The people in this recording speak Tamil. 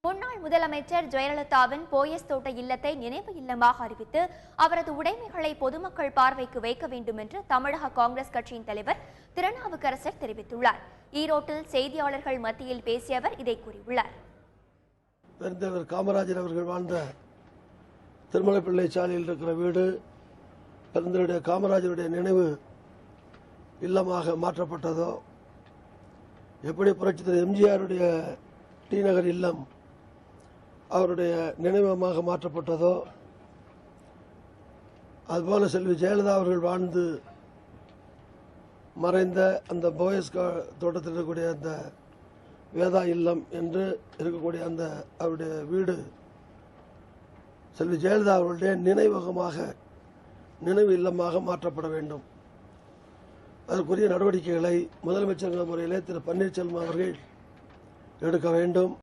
முன்னாள் முதலமைச்சர் ஜெயலலிதாவின் போயஸ் தோட்ட இல்லத்தை நினைவு இல்லமாக அறிவித்து அவரது உடைமைகளை பொதுமக்கள் பார்வைக்கு வைக்க வேண்டும் என்று தமிழக காங்கிரஸ் கட்சியின் தலைவர் திருநாவுக்கரசர் தெரிவித்துள்ளார். ஈரோட்டில் செய்தியாளர்கள் மத்தியில் பேசிய அவர் இதை கூறியுள்ளார். பெருந்தலைவர் காமராஜர் அவர்கள் வாழ்ந்த திருமலைப்பிள்ளை சாலையில் இருக்கிற வீடு பெருந்தலைவர் காமராஜருடைய நினைவு இல்லமாக மாற்றப்பட்டதோ, எப்படி புரட்சித் தலைவர் எம்ஜிஆருடைய டி நகர் இல்லம் அவருடைய நினைவகமாக மாற்றப்பட்டதோ, அதுபோல செல்வி ஜெயலலிதா அவர்கள் வாழ்ந்து மறைந்த அந்த போயஸ் தோட்டத்தில் இருக்கக்கூடிய அந்த வேதா இல்லம் என்று இருக்கக்கூடிய அந்த அவருடைய வீடு செல்வி ஜெயலலிதா அவர்களுடைய நினைவு இல்லமாக மாற்றப்பட வேண்டும். அதற்குரிய நடவடிக்கைகளை முதலமைச்சர் முறையிலே திரு பன்னீர்செல்வம் அவர்கள் எடுக்க வேண்டும்.